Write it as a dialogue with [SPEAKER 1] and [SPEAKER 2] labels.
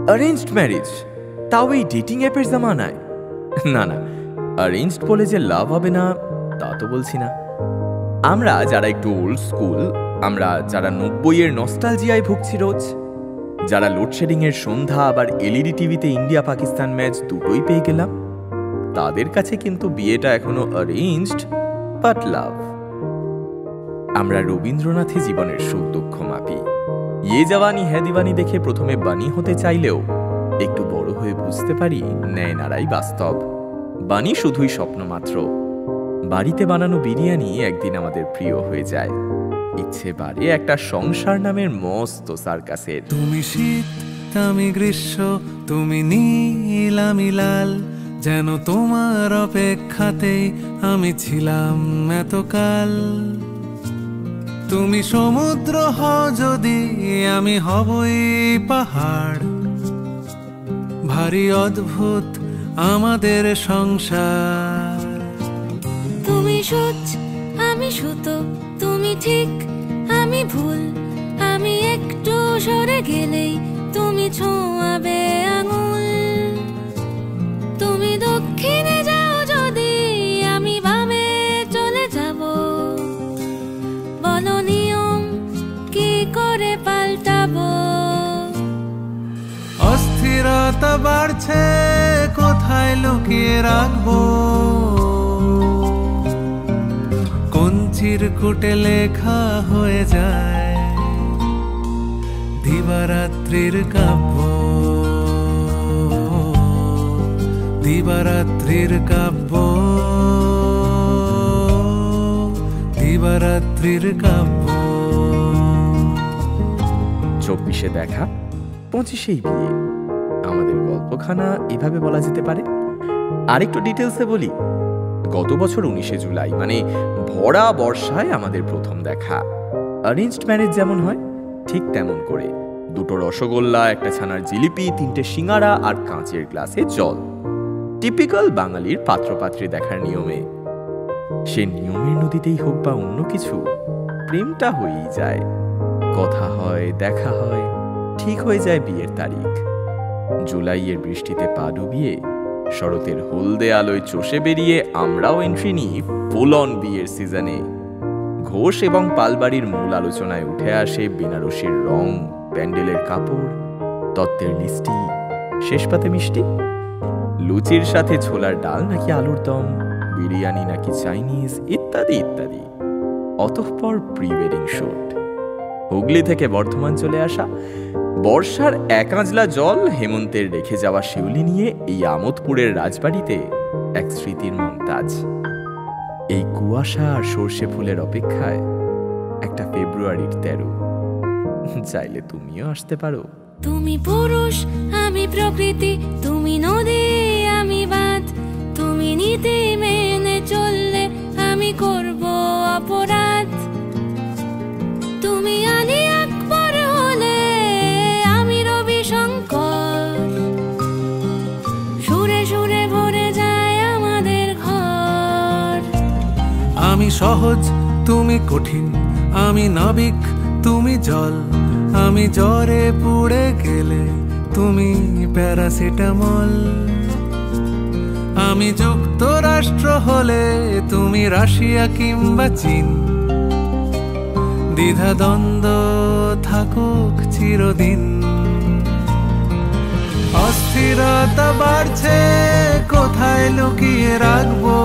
[SPEAKER 1] Arranged marriage, তাও এই dating অ্যাপের জামানায়? না না, অ্যারেঞ্জড বলে যে লাভ হবে না তা তো বলছি না। আমরা যারা একটু ওল্ড স্কুল, আমরা যারা 90-এর নস্টালজিয়ায় ভুগছি রোজ, যারা লোডশেডিং এর সন্ধ্যা আবার এলইডি টিভিতে ইন্ডিয়া পাকিস্তান ম্যাচ দুটোই পেয়ে গেলাম, তাদের কাছে কিন্তু বিয়েটা এখনো অ্যারেঞ্জড বাট লাভ। আমরা রবীন্দ্রনাথে জীবনের সুখ দুঃখ মাপি। ইয়ে জওয়ানি হ্যায় দিওয়ানি দেখে প্রথমে বানি হতে চাইলেও একটু বড় হয়ে বুঝতে পারি ন্যায়নারাই বাস্তব, বানি শুধুই স্বপ্ন মাত্র। বাড়িতে বানানো বিরিয়ানি একদিন আমাদের প্রিয় হয়ে যায়, ইচ্ছে বাড়ে একটা সংসার নামের মস্ত সার্কাসের।
[SPEAKER 2] তুমি শীত আমি গ্রীষ্ম, তুমি নীল আমি লাল, যেন তোমার অপেক্ষাতেই আমি ছিলাম এতকাল। তুমি সমুদ্র হও যদি, আমি হবই পাহাড়, ভারী অদ্ভুত আমাদের সংসার।
[SPEAKER 3] তুমি সূচ আমি সুতো, তুমি ঠিক আমি ভুল, আমি একটু সরে গেলেই তুমি ছোঁয়াবে আঙুল। তুমি দক্ষিণে যাও যদি, আমি বামে চলে যাব, বলো নিয়ম কি করে পাল্টাবো।
[SPEAKER 2] অস্থিরতা বাড়ছে, কোথায় লুকিয়ে রাখবো, কোন চিরকুটে লেখা হয়ে যায় দিবারাত্রির কাব্য, দিবারাত্রির কাব্য, দিবারাত্রির কাব্য।
[SPEAKER 1] 24-এ দেখা, 25-এই বিয়ে, আমাদের গল্পখানা এভাবে বলা যেতে পারে। আরেকটু ডিটেলসে বলি, গত বছর 19শে জুলাই মানে ভরা বর্ষায় আমাদের প্রথম দেখা। অ্যারেঞ্জড ম্যারেজ যেমন হয় ঠিক তেমন করে, দুটো রসগোল্লা, একটা ছানার জিলিপি, 3টে সিঙ্গারা আর কাঁচের গ্লাসে জল। টিপিক্যাল বাঙালির পাত্রপাত্রী দেখার নিয়মে। সে নিয়মের নদীতেই হোক বা অন্য কিছু, প্রেমটা হয়েই যায়। কথা হয়, দেখা হয়, ঠিক হয়ে যায় বিয়ের তারিখ। জুলাইয়ের বৃষ্টিতে পা ডুবিয়ে, শরতের হলদে আলোয় চষে বেরিয়ে আমরাও এন্ট্রি নিই ফুল অন বিয়ের সিজনে। ঘোষ এবং পালবাড়ির মূল আলোচনায় উঠে আসে বেনারসির রং, প্যান্ডেলের কাপড়, তত্ত্বের লিস্টি, শেষ পাতে মিষ্টি, লুচির সাথে ছোলার ডাল নাকি আলুর দম, বিরিয়ানি নাকি চাইনিজ, ইত্যাদি ইত্যাদি। অতঃপর প্রি ওয়েডিং শুট। হুগলি থেকে বর্ধমান চলে আসা, বর্ষার এক আঁজলা জল, হেমন্তের রেখে যাওয়া শিউলি নিয়ে এই আমোদপুরের রাজবাড়িতে এক স্মৃতির মন্তাজ। এই কুয়াশা আর সর্ষে ফুলের অপেক্ষায় একটা ফেব্রুয়ারির 13। চাইলে তুমিও আসতে পারো।
[SPEAKER 3] তুমি পুরুষ আমি প্রকৃতি, তুমি নদী আমি বাঁধ, তুমি নীতি মেনে চললে আমি করব অপরাধ। তুমি আলী আকবর হলে আমি রবি শঙ্কর, সুরে সুরে ভরে যায় আমাদের ঘর।
[SPEAKER 2] আমি সহজ তুমি কঠিন, আমি নাবিক তুমি জল, আমি জ্বরে পুড়ে গেলে তুমি প্যারাসিটামল। আমি যুক্তরাষ্ট্র হলে তুমি রাশিয়া কিংবা চীন, দ্বিধাদ্বন্দ্ব থাকুক চিরদিন। অস্থিরতা বাড়ছে, কোথায় লুকিয়ে রাখবো,